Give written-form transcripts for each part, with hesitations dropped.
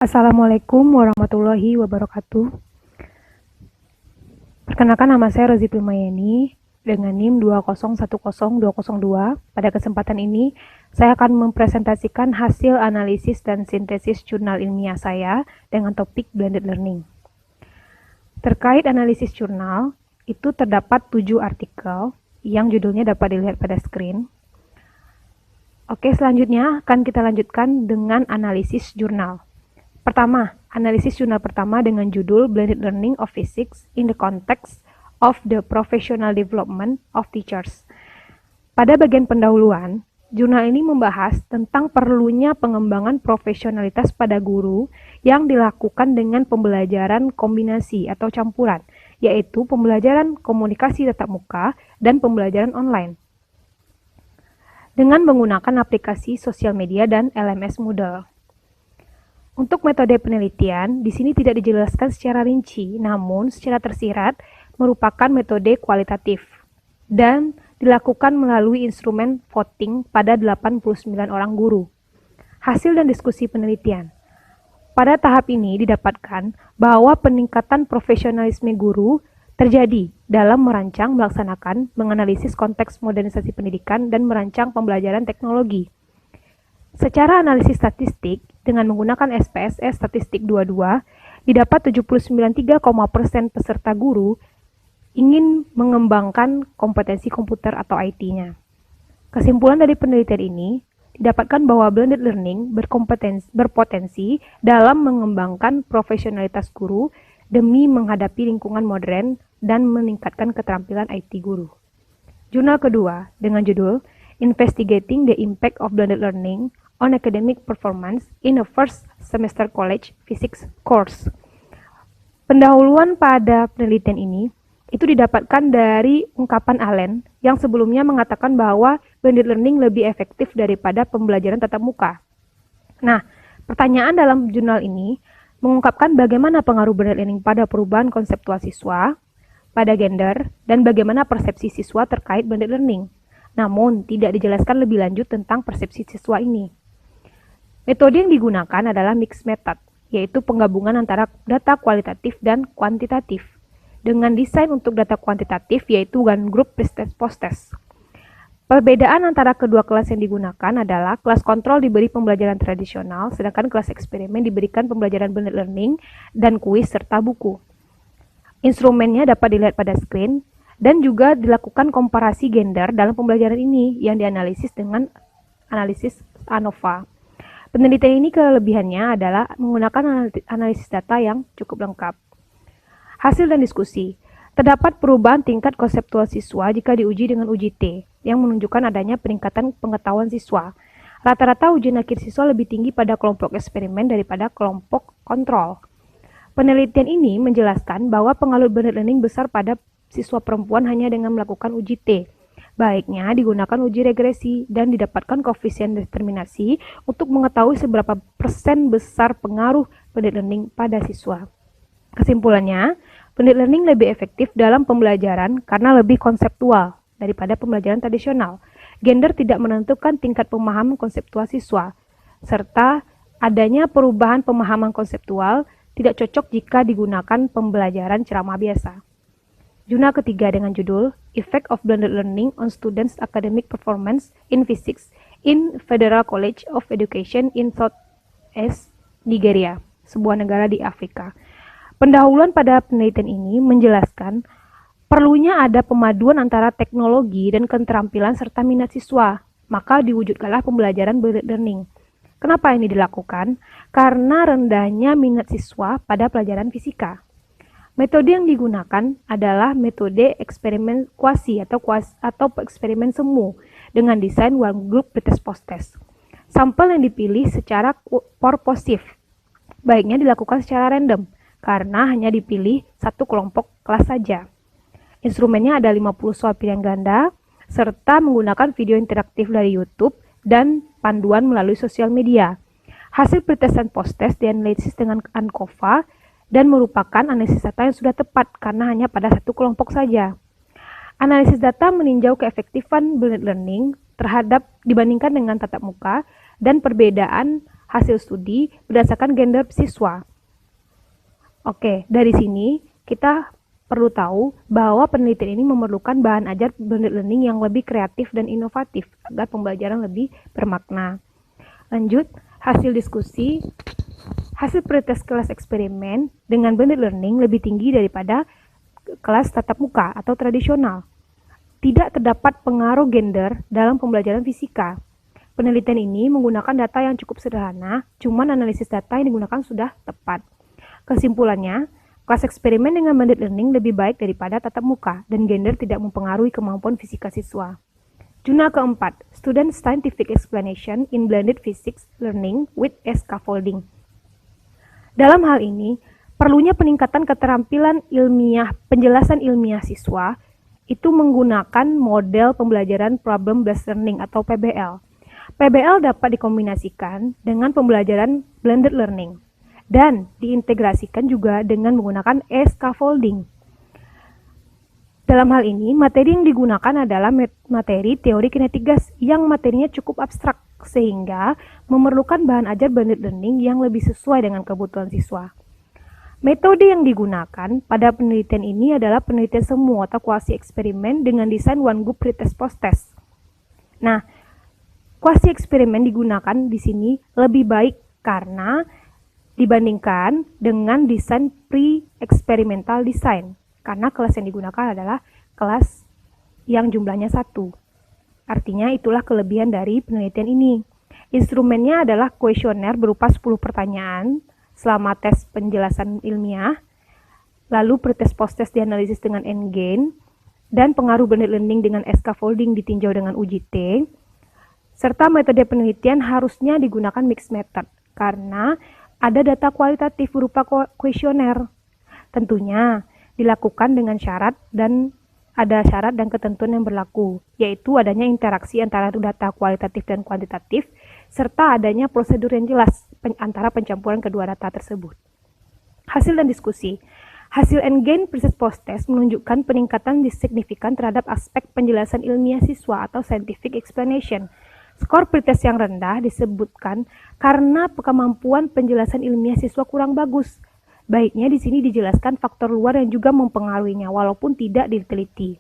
Assalamualaikum warahmatullahi wabarakatuh. Perkenalkan, nama saya Rozi Pilmayeni dengan NIM 2010202. Pada kesempatan ini, saya akan mempresentasikan hasil analisis dan sintesis jurnal ilmiah saya dengan topik blended learning. Terkait analisis jurnal, itu terdapat 7 artikel yang judulnya dapat dilihat pada screen. Oke, selanjutnya akan kita lanjutkan dengan analisis jurnal. Pertama, analisis jurnal pertama dengan judul Blended Learning of Physics in the Context of the Professional Development of Teachers. Pada bagian pendahuluan, jurnal ini membahas tentang perlunya pengembangan profesionalitas pada guru yang dilakukan dengan pembelajaran kombinasi atau campuran, yaitu pembelajaran komunikasi tatap muka dan pembelajaran online dengan menggunakan aplikasi sosial media dan LMS Moodle. Untuk metode penelitian, di sini tidak dijelaskan secara rinci, namun secara tersirat merupakan metode kualitatif dan dilakukan melalui instrumen voting pada 89 orang guru. Hasil dan diskusi penelitian. Pada tahap ini didapatkan bahwa peningkatan profesionalisme guru terjadi dalam merancang, melaksanakan, menganalisis konteks modernisasi pendidikan, dan merancang pembelajaran teknologi. Secara analisis statistik, dengan menggunakan SPSS Statistik 22, didapat 79,3% peserta guru ingin mengembangkan kompetensi komputer atau IT-nya. Kesimpulan dari penelitian ini, didapatkan bahwa blended learning berpotensi dalam mengembangkan profesionalitas guru demi menghadapi lingkungan modern dan meningkatkan keterampilan IT guru. Jurnal kedua, dengan judul Investigating the Impact of Blended Learning on Academic Performance in a First Semester College Physics Course. Pendahuluan pada penelitian ini itu didapatkan dari ungkapan Allen yang sebelumnya mengatakan bahwa blended learning lebih efektif daripada pembelajaran tatap muka. Nah, pertanyaan dalam jurnal ini mengungkapkan bagaimana pengaruh blended learning pada perubahan konseptual siswa, pada gender, dan bagaimana persepsi siswa terkait blended learning. Namun, tidak dijelaskan lebih lanjut tentang persepsi siswa ini. Metode yang digunakan adalah mixed method, yaitu penggabungan antara data kualitatif dan kuantitatif, dengan desain untuk data kuantitatif yaitu one group pre-test post-test. Perbedaan antara kedua kelas yang digunakan adalah kelas kontrol diberi pembelajaran tradisional, sedangkan kelas eksperimen diberikan pembelajaran blended learning dan kuis serta buku. Instrumennya dapat dilihat pada screen, dan juga dilakukan komparasi gender dalam pembelajaran ini yang dianalisis dengan analisis ANOVA. Penelitian ini kelebihannya adalah menggunakan analisis data yang cukup lengkap. Hasil dan diskusi. Terdapat perubahan tingkat konseptual siswa jika diuji dengan uji T, yang menunjukkan adanya peningkatan pengetahuan siswa. Rata-rata ujian akhir siswa lebih tinggi pada kelompok eksperimen daripada kelompok kontrol. Penelitian ini menjelaskan bahwa pengaruh blended learning besar pada siswa perempuan hanya dengan melakukan uji T. Baiknya digunakan uji regresi dan didapatkan koefisien determinasi untuk mengetahui seberapa persen besar pengaruh blended learning pada siswa. Kesimpulannya, blended learning lebih efektif dalam pembelajaran karena lebih konseptual daripada pembelajaran tradisional. Gender tidak menentukan tingkat pemahaman konseptual siswa, serta adanya perubahan pemahaman konseptual tidak cocok jika digunakan pembelajaran ceramah biasa. Jurnal ketiga dengan judul Effect of Blended Learning on Students' Academic Performance in Physics in Federal College of Education in Southeast Nigeria, sebuah negara di Afrika. Pendahuluan pada penelitian ini menjelaskan perlunya ada pemaduan antara teknologi dan keterampilan serta minat siswa, maka diwujudkanlah pembelajaran blended learning. Kenapa ini dilakukan? Karena rendahnya minat siswa pada pelajaran fisika. Metode yang digunakan adalah metode eksperimen kuasi atau eksperimen semu dengan desain one group pretest post-test. Sampel yang dipilih secara purposive, baiknya dilakukan secara random, karena hanya dipilih satu kelompok kelas saja. Instrumennya ada 50 soal pilihan ganda, serta menggunakan video interaktif dari YouTube dan panduan melalui sosial media. Hasil pretestan post-test dianalisis dengan ANCOVA dan merupakan analisis data yang sudah tepat karena hanya pada satu kelompok saja. Analisis data meninjau keefektifan blended learning terhadap dibandingkan dengan tatap muka dan perbedaan hasil studi berdasarkan gender siswa. Oke, dari sini kita perlu tahu bahwa penelitian ini memerlukan bahan ajar blended learning yang lebih kreatif dan inovatif agar pembelajaran lebih bermakna. Lanjut, hasil diskusi, hasil pretest kelas eksperimen dengan blended learning lebih tinggi daripada kelas tatap muka atau tradisional. Tidak terdapat pengaruh gender dalam pembelajaran fisika. Penelitian ini menggunakan data yang cukup sederhana, cuman analisis data yang digunakan sudah tepat. Kesimpulannya, kelas eksperimen dengan blended learning lebih baik daripada tatap muka, dan gender tidak mempengaruhi kemampuan fisika siswa. Jurnal keempat, Student Scientific Explanation in Blended Physics Learning with Scaffolding. Dalam hal ini, perlunya peningkatan keterampilan ilmiah, penjelasan ilmiah siswa, itu menggunakan model pembelajaran Problem Based Learning atau PBL. PBL dapat dikombinasikan dengan pembelajaran blended learning dan diintegrasikan juga dengan menggunakan scaffolding. Dalam hal ini, materi yang digunakan adalah materi teori kinetik gas yang materinya cukup abstrak, sehingga memerlukan bahan ajar blended learning yang lebih sesuai dengan kebutuhan siswa. Metode yang digunakan pada penelitian ini adalah penelitian semu atau kuasi eksperimen dengan desain one group pretest post-test. Nah, kuasi eksperimen digunakan di sini lebih baik karena dibandingkan dengan desain pre-experimental design, karena kelas yang digunakan adalah kelas yang jumlahnya 1. Artinya itulah kelebihan dari penelitian ini. Instrumennya adalah kuesioner berupa 10 pertanyaan selama tes penjelasan ilmiah, lalu pretest post-test dianalisis dengan endgain, dan pengaruh blended learning dengan scaffolding ditinjau dengan uji T, serta metode penelitian harusnya digunakan mixed method, karena ada data kualitatif berupa kuesioner. Tentunya dilakukan dengan syarat dan ada syarat dan ketentuan yang berlaku, yaitu adanya interaksi antara data kualitatif dan kuantitatif, serta adanya prosedur yang jelas antara pencampuran kedua data tersebut. Hasil dan diskusi. Hasil endgain pretest post-test menunjukkan peningkatan signifikan terhadap aspek penjelasan ilmiah siswa atau scientific explanation. Skor pretest yang rendah disebutkan karena kemampuan penjelasan ilmiah siswa kurang bagus. Baiknya di sini dijelaskan faktor luar yang juga mempengaruhinya walaupun tidak diteliti.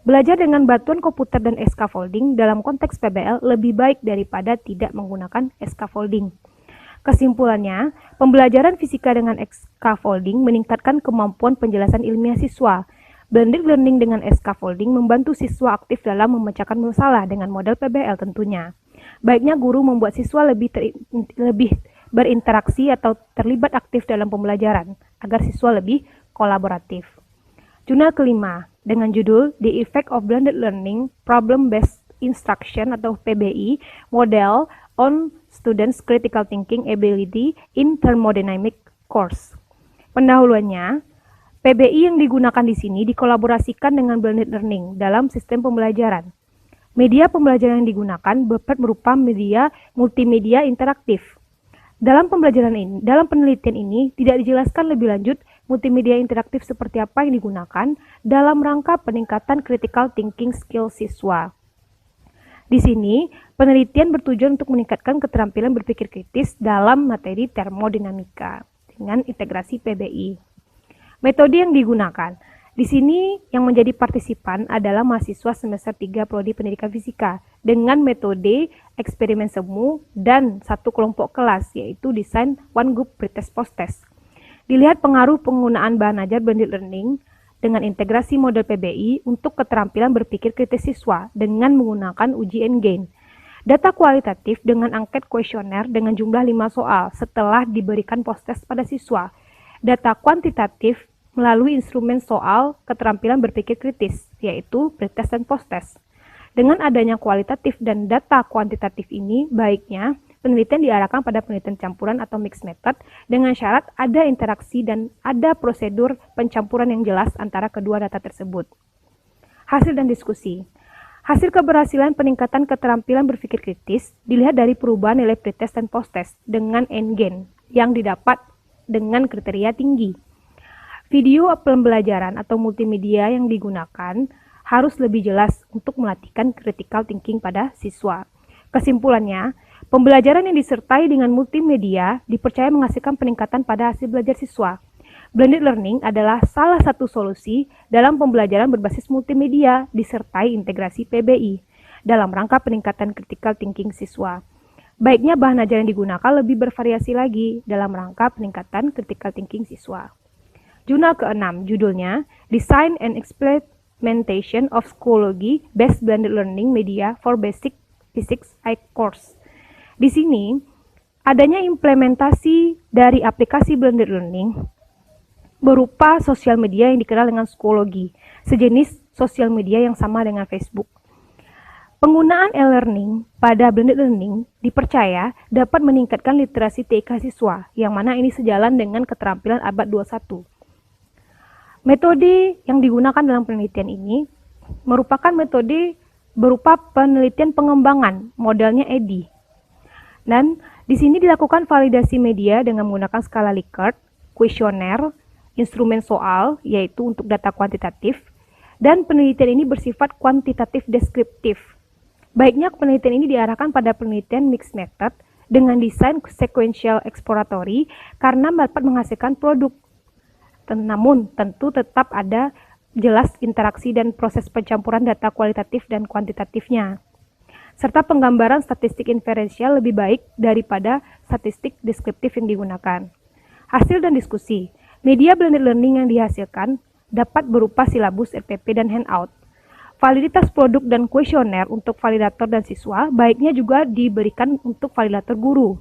Belajar dengan bantuan komputer dan scaffolding dalam konteks PBL lebih baik daripada tidak menggunakan scaffolding. Kesimpulannya, pembelajaran fisika dengan scaffolding meningkatkan kemampuan penjelasan ilmiah siswa. Blended learning dengan scaffolding membantu siswa aktif dalam memecahkan masalah dengan model PBL tentunya. Baiknya guru membuat siswa lebih berinteraksi atau terlibat aktif dalam pembelajaran, agar siswa lebih kolaboratif. Jurnal kelima, dengan judul The Effect of Blended Learning Problem Based Instruction atau PBI Model on Students' Critical Thinking Ability in Thermodynamic Course. Pendahuluannya, PBI yang digunakan di sini dikolaborasikan dengan blended learning dalam sistem pembelajaran. Media pembelajaran yang digunakan dapat berupa media multimedia interaktif. Dalam penelitian ini tidak dijelaskan lebih lanjut multimedia interaktif seperti apa yang digunakan dalam rangka peningkatan critical thinking skill siswa. Di sini, penelitian bertujuan untuk meningkatkan keterampilan berpikir kritis dalam materi termodinamika dengan integrasi PBI. Metode yang digunakan. Di sini yang menjadi partisipan adalah mahasiswa semester 3 Prodi Pendidikan Fisika dengan metode eksperimen semu dan satu kelompok kelas yaitu desain one group pretest post-test. Dilihat pengaruh penggunaan bahan ajar blended learning dengan integrasi model PBI untuk keterampilan berpikir kritis siswa dengan menggunakan uji endgain. Data kualitatif dengan angket kuesioner dengan jumlah 5 soal setelah diberikan post-test pada siswa. Data kuantitatif melalui instrumen soal keterampilan berpikir kritis, yaitu pretest dan post-test. Dengan adanya kualitatif dan data kuantitatif ini, baiknya penelitian diarahkan pada penelitian campuran atau mixed method dengan syarat ada interaksi dan ada prosedur pencampuran yang jelas antara kedua data tersebut. Hasil dan diskusi. Hasil keberhasilan peningkatan keterampilan berpikir kritis dilihat dari perubahan nilai pretest dan post-test dengan endgain yang didapat dengan kriteria tinggi. Video pembelajaran atau multimedia yang digunakan harus lebih jelas untuk melatihkan critical thinking pada siswa. Kesimpulannya, Pembelajaran yang disertai dengan multimedia dipercaya menghasilkan peningkatan pada hasil belajar siswa. Blended learning adalah salah satu solusi dalam pembelajaran berbasis multimedia disertai integrasi PBI dalam rangka peningkatan critical thinking siswa. Baiknya bahan ajar yang digunakan lebih bervariasi lagi dalam rangka peningkatan critical thinking siswa. Jurnal ke-6, judulnya Design and Implementation of Schoology Based Blended Learning Media for Basic Physics I Course. Di sini, adanya implementasi dari aplikasi blended learning berupa sosial media yang dikenal dengan Schoology, sejenis sosial media yang sama dengan Facebook. Penggunaan e-learning pada blended learning dipercaya dapat meningkatkan literasi TIK siswa, yang mana ini sejalan dengan keterampilan abad 21. Metode yang digunakan dalam penelitian ini merupakan metode berupa penelitian pengembangan, modelnya EDI. Dan di sini dilakukan validasi media dengan menggunakan skala Likert, kuesioner, instrumen soal, yaitu untuk data kuantitatif, dan penelitian ini bersifat kuantitatif deskriptif. Baiknya penelitian ini diarahkan pada penelitian mixed method dengan desain sequential exploratory karena dapat menghasilkan produk. Namun, tentu tetap ada jelas interaksi dan proses pencampuran data kualitatif dan kuantitatifnya, serta penggambaran statistik inferensial lebih baik daripada statistik deskriptif yang digunakan. Hasil dan diskusi. Media blended learning yang dihasilkan dapat berupa silabus RPP dan handout. Validitas produk dan kuesioner untuk validator dan siswa baiknya juga diberikan untuk validator guru.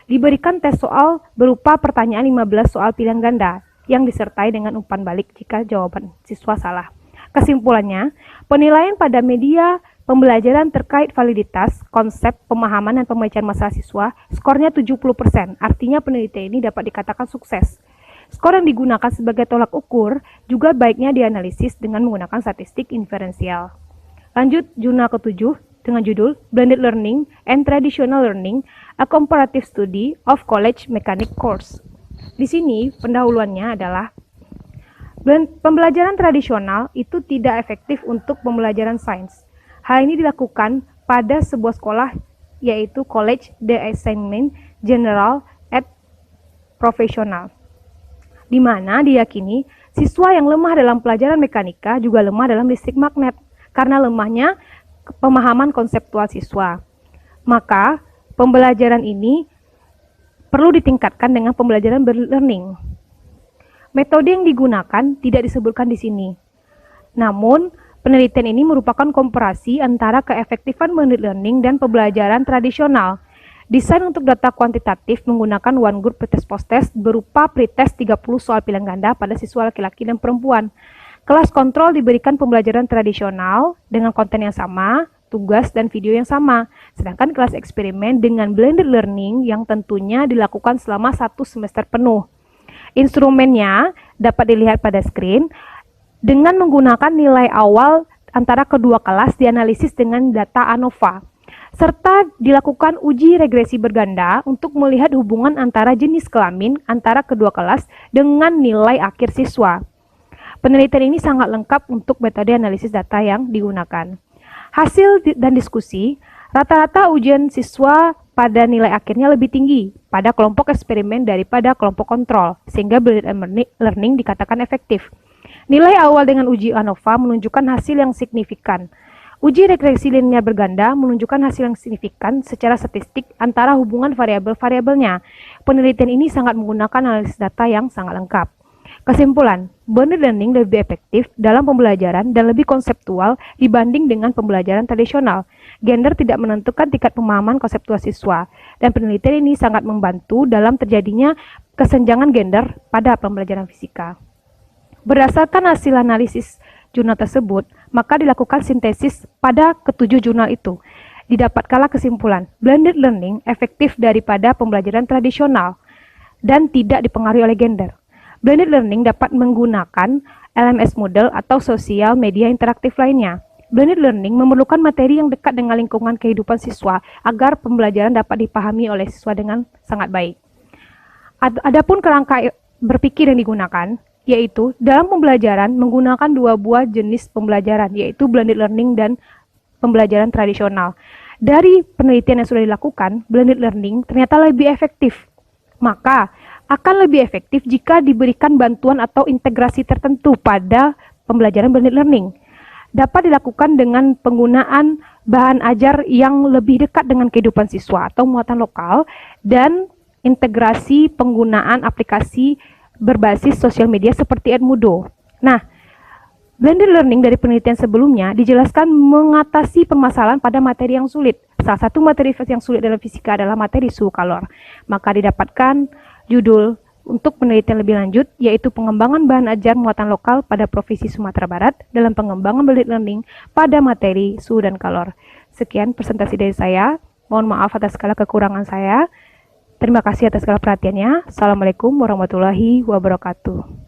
Diberikan tes soal berupa pertanyaan 15 soal pilihan ganda yang disertai dengan umpan balik jika jawaban siswa salah. Kesimpulannya, penilaian pada media pembelajaran terkait validitas, konsep, pemahaman, dan pembacaan masalah siswa, skornya 70%, artinya penelitian ini dapat dikatakan sukses. Skor yang digunakan sebagai tolak ukur juga baiknya dianalisis dengan menggunakan statistik inferensial. Lanjut, jurnal ke-7 dengan judul Blended Learning and Traditional Learning, a Comparative Study of College Mechanics Course. Di sini, pendahuluannya adalah pembelajaran tradisional itu tidak efektif untuk pembelajaran sains. Hal ini dilakukan pada sebuah sekolah, yaitu College de Enseignement General et Professional, di mana diyakini siswa yang lemah dalam pelajaran mekanika juga lemah dalam listrik magnet karena lemahnya pemahaman konseptual siswa. Maka, pembelajaran ini perlu ditingkatkan dengan pembelajaran blended learning. Metode yang digunakan tidak disebutkan di sini. Namun, penelitian ini merupakan komparasi antara keefektifan blended learning dan pembelajaran tradisional. Desain untuk data kuantitatif menggunakan one group pretest post-test berupa pretest 30 soal pilihan ganda pada siswa laki-laki dan perempuan. Kelas kontrol diberikan pembelajaran tradisional dengan konten yang sama, tugas dan video yang sama. Sedangkan kelas eksperimen dengan blended learning yang tentunya dilakukan selama 1 semester penuh. Instrumennya dapat dilihat pada screen dengan menggunakan nilai awal antara kedua kelas dianalisis dengan data ANOVA, serta dilakukan uji regresi berganda untuk melihat hubungan antara jenis kelamin antara kedua kelas dengan nilai akhir siswa. Penelitian ini sangat lengkap untuk metode analisis data yang digunakan. Hasil dan diskusi, rata-rata ujian siswa pada nilai akhirnya lebih tinggi pada kelompok eksperimen daripada kelompok kontrol, sehingga blended learning dikatakan efektif. Nilai awal dengan uji ANOVA menunjukkan hasil yang signifikan. Uji regresi linear berganda menunjukkan hasil yang signifikan secara statistik antara hubungan variabel-variabelnya. Penelitian ini sangat menggunakan analisis data yang sangat lengkap. Kesimpulan, blended learning lebih efektif dalam pembelajaran dan lebih konseptual dibanding dengan pembelajaran tradisional. Gender tidak menentukan tingkat pemahaman konseptual siswa, dan penelitian ini sangat membantu dalam terjadinya kesenjangan gender pada pembelajaran fisika. Berdasarkan hasil analisis jurnal tersebut, maka dilakukan sintesis pada ketujuh jurnal itu. Didapatkanlah kesimpulan, blended learning efektif daripada pembelajaran tradisional dan tidak dipengaruhi oleh gender. Blended learning dapat menggunakan LMS model atau sosial media interaktif lainnya. Blended learning memerlukan materi yang dekat dengan lingkungan kehidupan siswa agar pembelajaran dapat dipahami oleh siswa dengan sangat baik. Adapun kerangka berpikir yang digunakan, yaitu dalam pembelajaran menggunakan dua buah jenis pembelajaran, yaitu blended learning dan pembelajaran tradisional. Dari penelitian yang sudah dilakukan, blended learning ternyata lebih efektif. Maka, akan lebih efektif jika diberikan bantuan atau integrasi tertentu pada pembelajaran blended learning. Dapat dilakukan dengan penggunaan bahan ajar yang lebih dekat dengan kehidupan siswa atau muatan lokal dan integrasi penggunaan aplikasi berbasis sosial media seperti Edmodo. Nah, blended learning dari penelitian sebelumnya dijelaskan mengatasi permasalahan pada materi yang sulit. Salah satu materi yang sulit dalam fisika adalah materi suhu kalor. Maka didapatkan judul untuk penelitian lebih lanjut, yaitu pengembangan bahan ajar muatan lokal pada Provinsi Sumatera Barat dalam pengembangan blended learning pada materi suhu dan kalor. Sekian presentasi dari saya. Mohon maaf atas segala kekurangan saya. Terima kasih atas segala perhatiannya. Assalamualaikum warahmatullahi wabarakatuh.